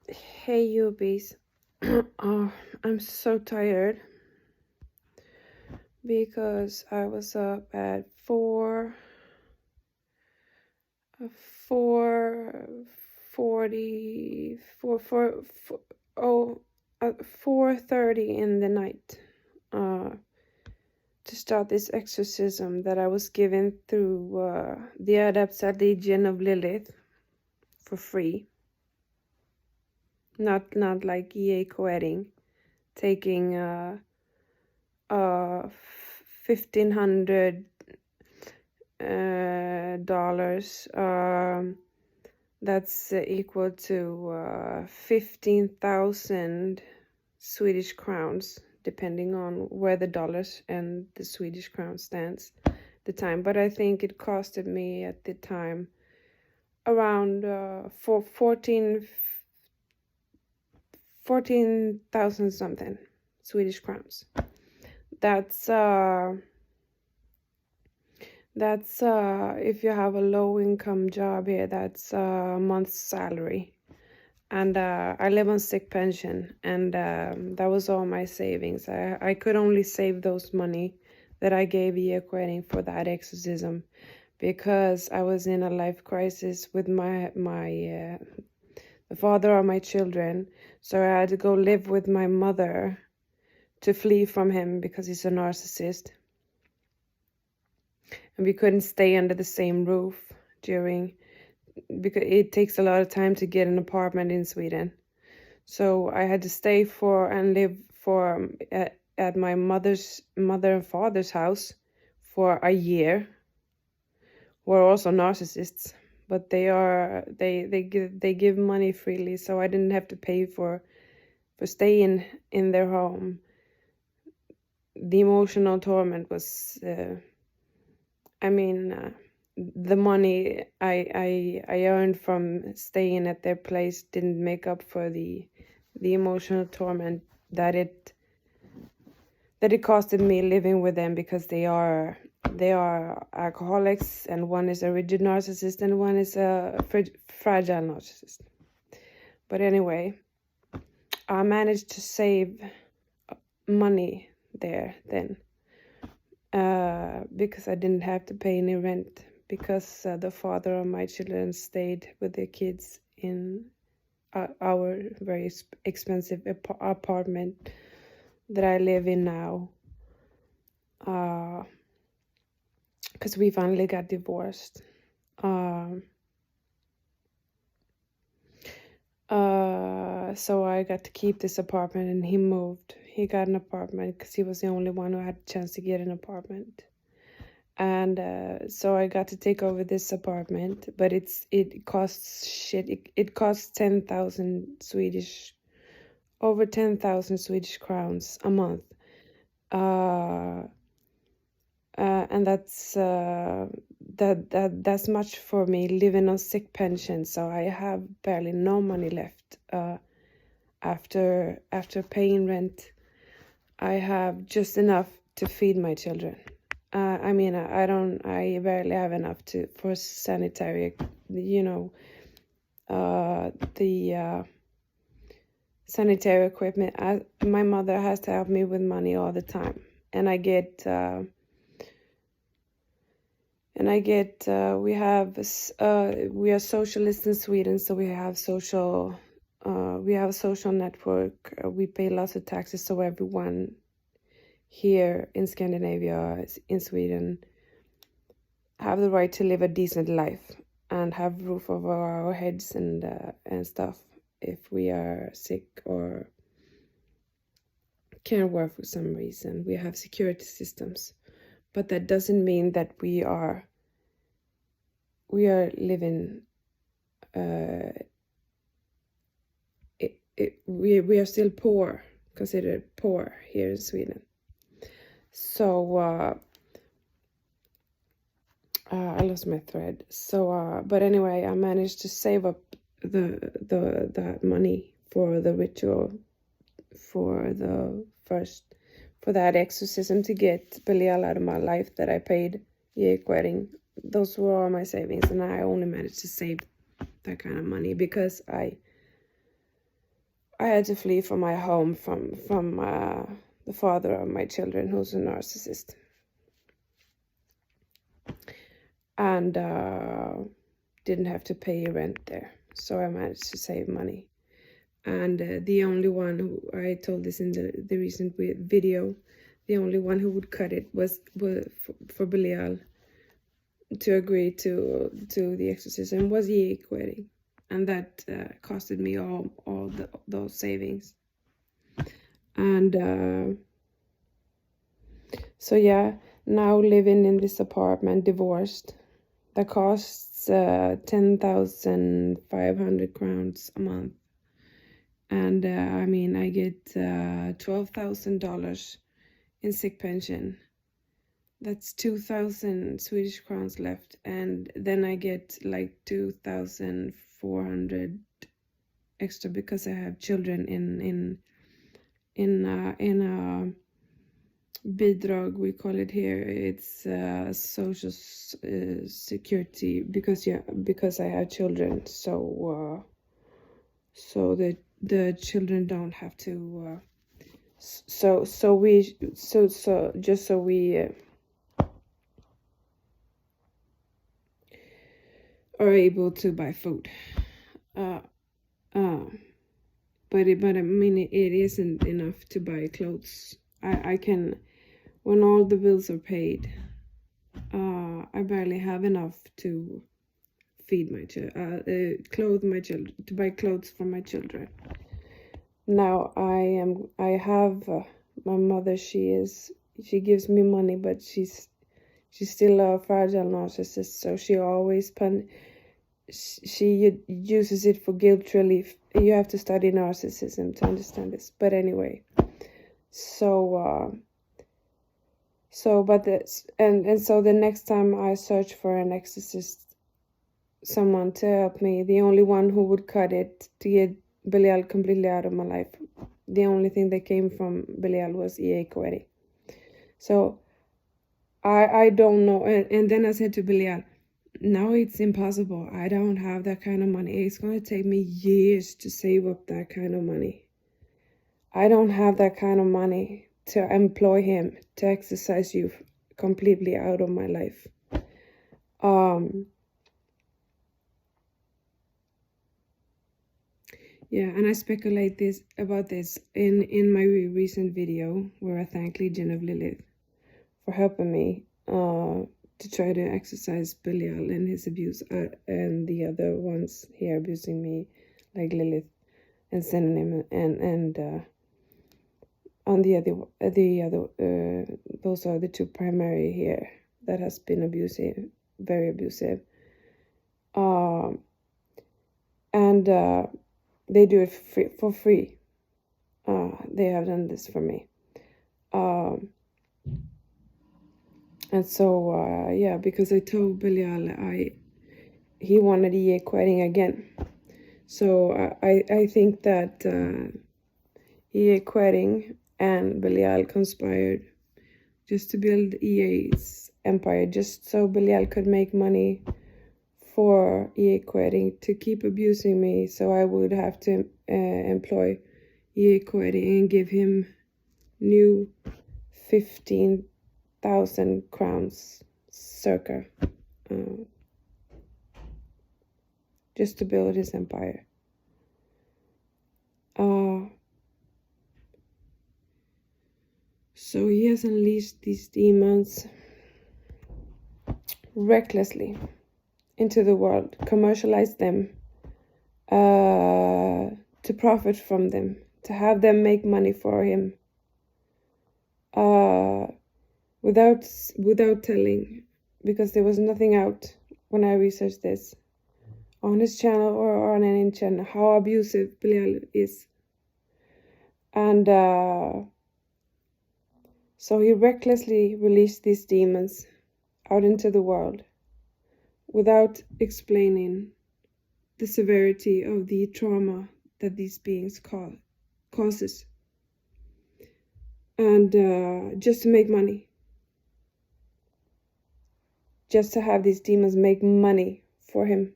Hey, you bees. Oh, I'm so tired because I was up at 4:30 in the night to start this exorcism that I was given through the Adepts at Legion of Lilith for free. Not like EA Koetting, taking $1,500 dollars. That's equal to 15,000 Swedish crowns, depending on where the dollars and the Swedish crown stands at the time. But I think it costed me at the time around 14,000 something Swedish crowns. That's if you have a low income job here, that's a month's salary. And I live on sick pension, and that was all my savings. I could only save those money that I gave EA Koetting for that exorcism, because I was in a life crisis with the father of my children. So I had to go live with my mother to flee from him because he's a narcissist. And we couldn't stay under the same roof because it takes a lot of time to get an apartment in Sweden. So I had to stay and live at my mother and father's house for a year. We're also narcissists, but they give money freely, so I didn't have to pay for staying in their home. The emotional torment was, the money I earned from staying at their place didn't make up for the emotional torment that it costed me living with them, because they are alcoholics, and one is a rigid narcissist and one is a fragile narcissist. But anyway, I managed to save money there then, because I didn't have to pay any rent, because the father of my children stayed with their kids in our very expensive apartment that I live in now, because we finally got divorced. So I got to keep this apartment, and he moved. He got an apartment because he was the only one who had a chance to get an apartment. And so I got to take over this apartment, but it costs shit. It costs 10,000 over 10,000 Swedish crowns a month. And that's much for me living on sick pension. So I have barely no money left. After paying rent, I have just enough to feed my children. I barely have enough for sanitary, the sanitary equipment. My mother has to help me with money all the time, and I get we are socialists in Sweden, so we have a social network. We pay lots of taxes, so everyone here in Scandinavia, in Sweden, have the right to live a decent life and have roof over our heads and stuff if we are sick or can't work for some reason. We have security systems, but that doesn't mean that we are living. We are still poor, considered poor here in Sweden. So I lost my thread. So but anyway, I managed to save up that money for the ritual, for that exorcism, to get Belial out of my life that I paid EA Koetting. Those were all my savings, and I only managed to save that kind of money because I I had to flee from my home from the father of my children, who's a narcissist, and didn't have to pay rent there, so I managed to save money. And the only one who, I told this in the recent video, the only one who would cut it was for Belial to agree to the exorcism was EA Koetting, and that costed me all those savings. And so yeah, now living in this apartment, divorced, that costs 10,500 crowns a month. And I mean, I get $12,000 in sick pension. That's 2,000 Swedish crowns left, and then I get like 2,400 extra because I have children in bidrag, we call it here. It's social security, because I have children, so the children don't have to so we are able to buy food. But I mean, it isn't enough to buy clothes. I can, when all the bills are paid, I barely have enough to feed my clothe my children, to buy clothes for my children. Now I have my mother. She gives me money, but she's still a fragile narcissist, so she always she uses it for guilt relief. You have to study narcissism to understand this. But anyway, so but so the next time I search for an exorcist, someone to help me, the only one who would cut it to get Belial completely out of my life, the only thing that came from Belial was EA Koetting. So I don't know. And then I said to Belial, now it's impossible. I don't have that kind of money. It's going to take me years to save up that kind of money. I don't have that kind of money to employ him to exercise you completely out of my life. Yeah, and I speculate about this in my recent video, where I thank Legion of Lilith for helping me to try to exercise Belial and his abuse, and the other ones here abusing me, like Lilith and Synonym, and on the other those are the two primary here that has been abusive, very abusive, and they do it for free. They have done this for me. And so, yeah, because I told Belial he wanted EA Koetting again. So I think that EA Koetting and Belial conspired just to build EA's empire, just so Belial could make money for EA Koetting to keep abusing me. So I would have to employ EA Koetting and give him new 15,000 crowns circa, just to build his empire. So he has unleashed these demons recklessly into the world, commercialized them, to profit from them, to have them make money for him, without telling, because there was nothing out when I researched this on his channel or on any channel, how abusive Belial is. And so he recklessly released these demons out into the world without explaining the severity of the trauma that these beings causes, and just to make money, just to have these demons make money for him.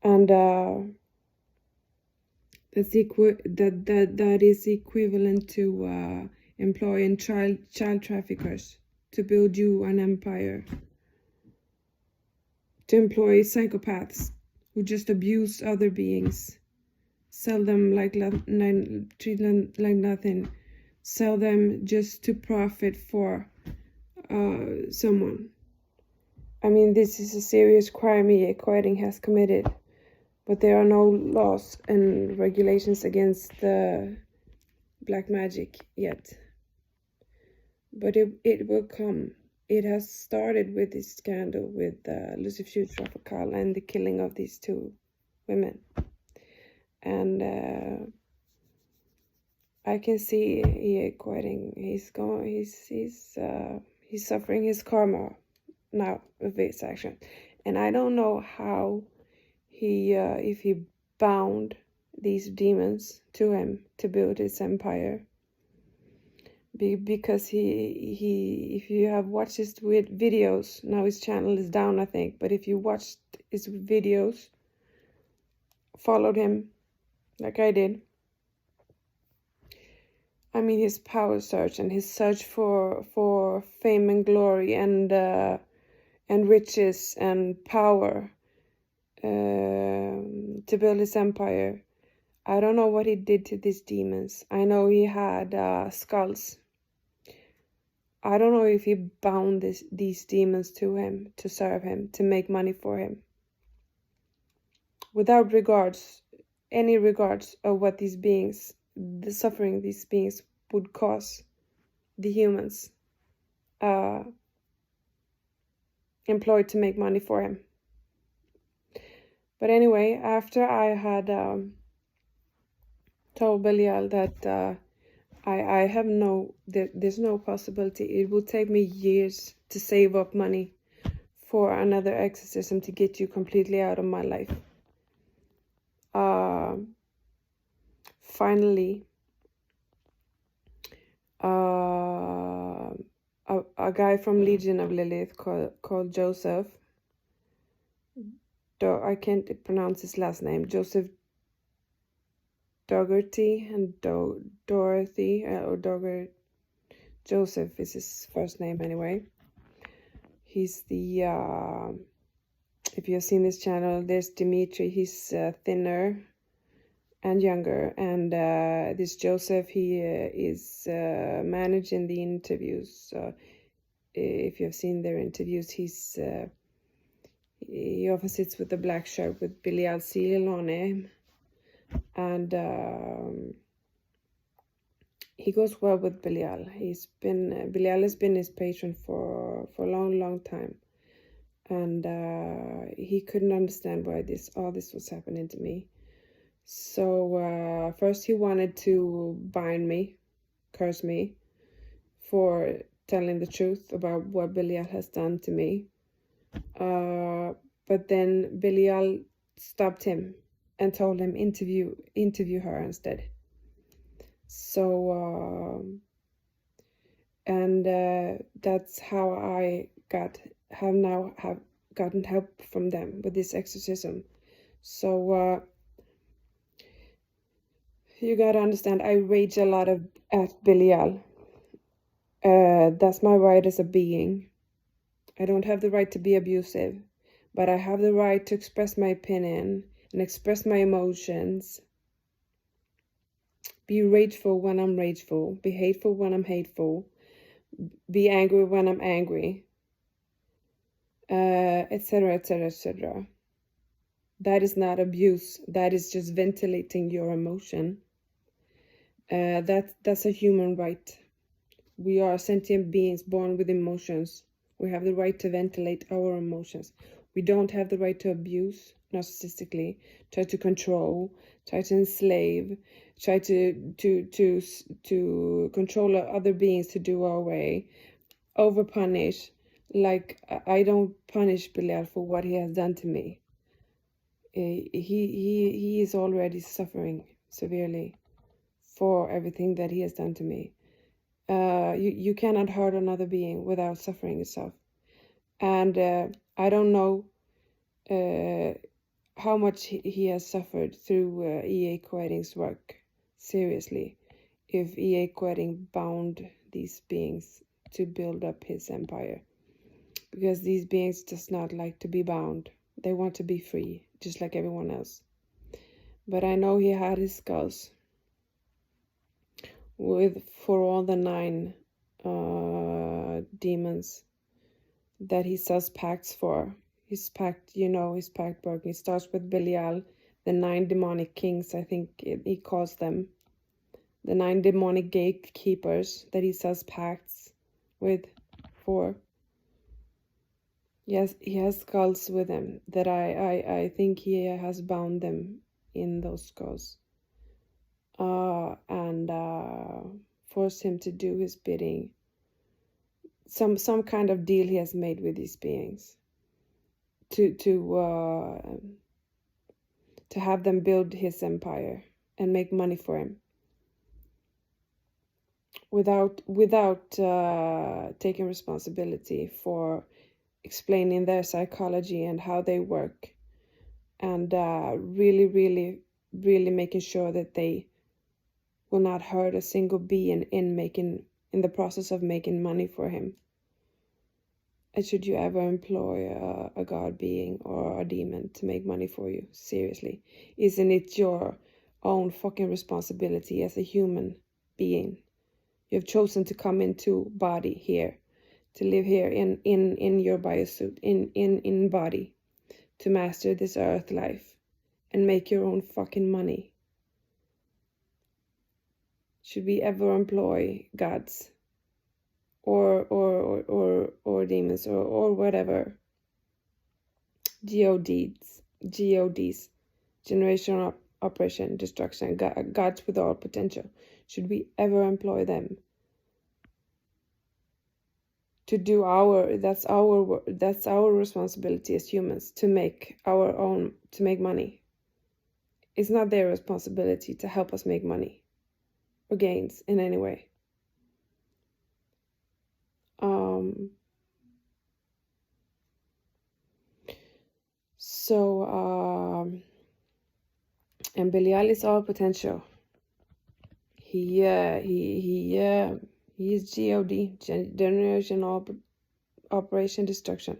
And and that is equivalent to employing child traffickers to build you an empire, to employ psychopaths who just abuse other beings, sell them treat them like nothing, sell them just to profit for someone. I mean, this is a serious crime EA Koetting has committed, but there are no laws and regulations against the black magic yet. But it will come. It has started with this scandal with Lucifer Tropical and the killing of these two women. And I can see EA Koetting. He's suffering his karma now with this action. And I don't know how if he bound these demons to him to build his empire. Because if you have watched his videos, now his channel is down, I think, but if you watched his videos, followed him like I did, I mean, his power search and his search for fame and glory and riches and power to build his empire. I don't know what he did to these demons. I know he had skulls. I don't know if he bound these demons to him, to serve him, to make money for him. Without any regards of what these beings, the suffering these beings would cause the humans employed to make money for him. But anyway, after I had told Belial that I have there's no possibility. It will take me years to save up money for another exorcism to get you completely out of my life. Finally, a guy from Legion of Lilith called Joseph. I can't pronounce his last name. Joseph Dougherty and Dorothy or Dogger. Joseph is his first name anyway. He's the if you have seen this channel, there's Dimitri. He's thinner and younger, and this Joseph, he is managing the interviews. If you have seen their interviews, he often sits with the black shirt with Belial seal on him. And he goes well with Belial. Belial has been his patron for a long time, and he couldn't understand why all this was happening to me. So first he wanted to bind me, curse me, for telling the truth about what Belial has done to me. But then Belial stopped him and told him interview her instead. So and that's how I have gotten help from them with this exorcism. So you gotta understand, I rage a lot at Belial. That's my right as a being. I don't have the right to be abusive, but I have the right to express my opinion and express my emotions. Be rageful when I'm rageful. Be hateful when I'm hateful. Be angry when I'm angry. Etc., etc., etc. That is not abuse. That is just ventilating your emotion. That's a human right. We are sentient beings born with emotions. We have the right to ventilate our emotions. We don't have the right to abuse narcissistically, try to control, try to enslave, try to control other beings to do our way, over punish. Like, I don't punish Belial for what he has done to me. He is already suffering severely for everything that he has done to me. You cannot hurt another being without suffering yourself. And I don't know how much he has suffered through EA Koetting's work. Seriously, if EA Koetting bound these beings to build up his empire. Because these beings does not like to be bound. They want to be free, just like everyone else. But I know he had his skulls for all the 9 demons that he sells pacts for. His pact, his pact work. It starts with Belial, the 9 demonic kings, I think he calls them. The 9 demonic gatekeepers that he sells pacts for. Yes, he has skulls with him that I think he has bound them in those skulls. And forced him to do his bidding. Some kind of deal he has made with these beings. To have them build his empire and make money for him. Without taking responsibility for explaining their psychology and how they work, and really making sure that they will not hurt a single being in the process of making money for him. And should you ever employ a god being or a demon to make money for you? Seriously, isn't it your own fucking responsibility as a human being? You have chosen to come into body here, to live here in your biosuit, in body, to master this earth life and make your own fucking money. Should we ever employ gods or demons or whatever, GODs, generational operation, destruction, gods with all potential? Should we ever employ them to do that's our responsibility as humans, to make money? It's not their responsibility to help us make money or gains in any way. And Belial is all potential. He is GOD, generational operation destruction.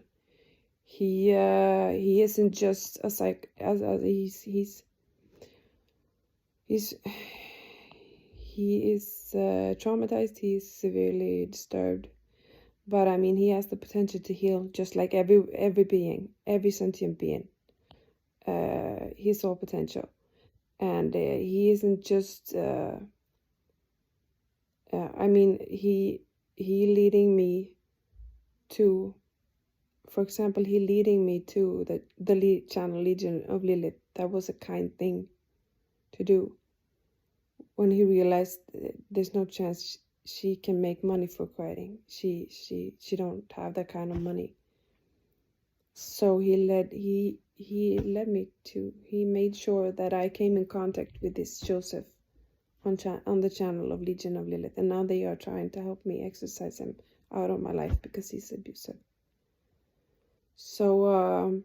He isn't just a he is traumatized. He is severely disturbed, but I mean, he has the potential to heal, just like every being, every sentient being. He's all potential, and he isn't just. I mean, he leading me to, for example, he leading me to the channel Legion of Lilith. That was a kind thing to do. When he realized there's no chance she can make money for Koetting, she don't have that kind of money. So he made sure that I came in contact with this Joseph on the channel of Legion of Lilith, and now they are trying to help me exorcise him out of my life because he's abusive. So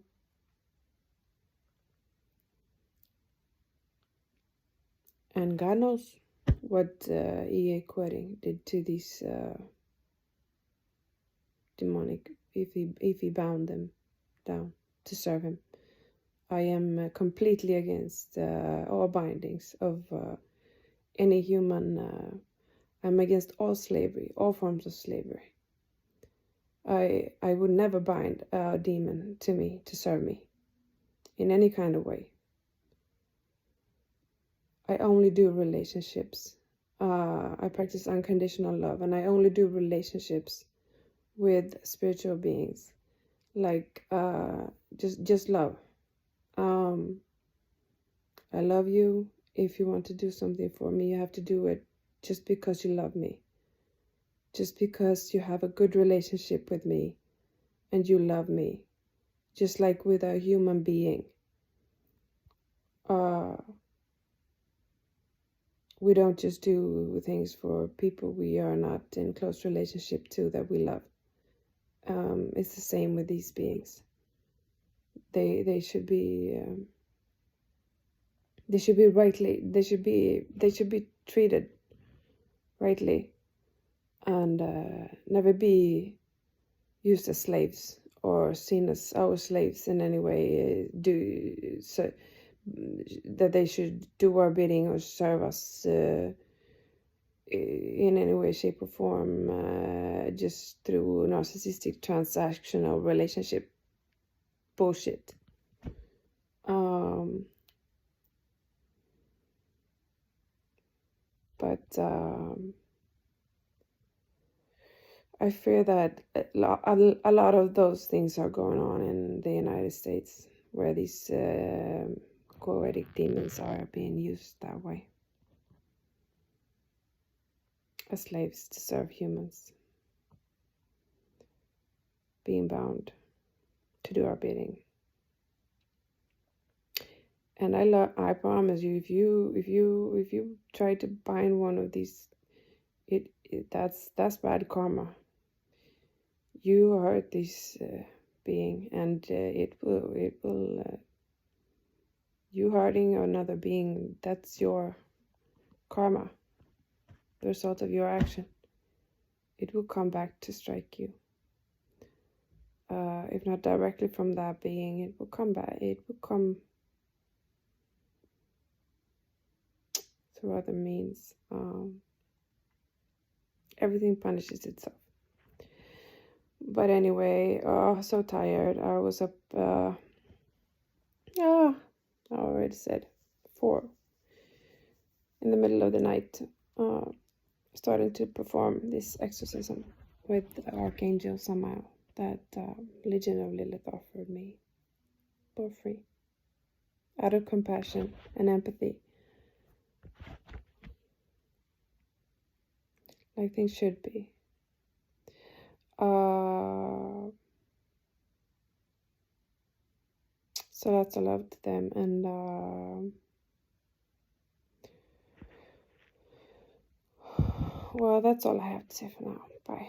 and God knows what EA Koetting did to these demonic, if he bound them down to serve him. I am completely against all bindings of any human. I'm against all slavery, all forms of slavery. I would never bind a demon to me to serve me in any kind of way. I only do relationships. I practice unconditional love, and I only do relationships with spiritual beings, like just love. I love you. If you want to do something for me, you have to do it just because you love me, just because you have a good relationship with me and you love me, just like with a human being. We don't just do things for people we are not in close relationship to, that we love. It's the same with these beings. They should be They should be rightly. They should be treated rightly, and never be used as slaves or seen as our slaves in any way. Do so that they should do our bidding or serve us in any way, shape, or form, just through narcissistic transactional relationship bullshit. But I fear that a lot of those things are going on in the United States, where these Koetting demons are being used that way as slaves to serve humans, being bound to do our bidding. And I promise you, if you try to bind one of these, that's bad karma. You hurt this being, and it will you hurting another being. That's your karma, the result of your action. It will come back to strike you. If not directly from that being, it will come back. It will come through other means. Everything punishes itself. But anyway, so tired. I was up, I already said 4 in the middle of the night, starting to perform this exorcism with Archangel somehow that Legion of Lilith offered me for free, out of compassion and empathy, like things should be. So lots of love to them, and well, that's all I have to say for now. Bye.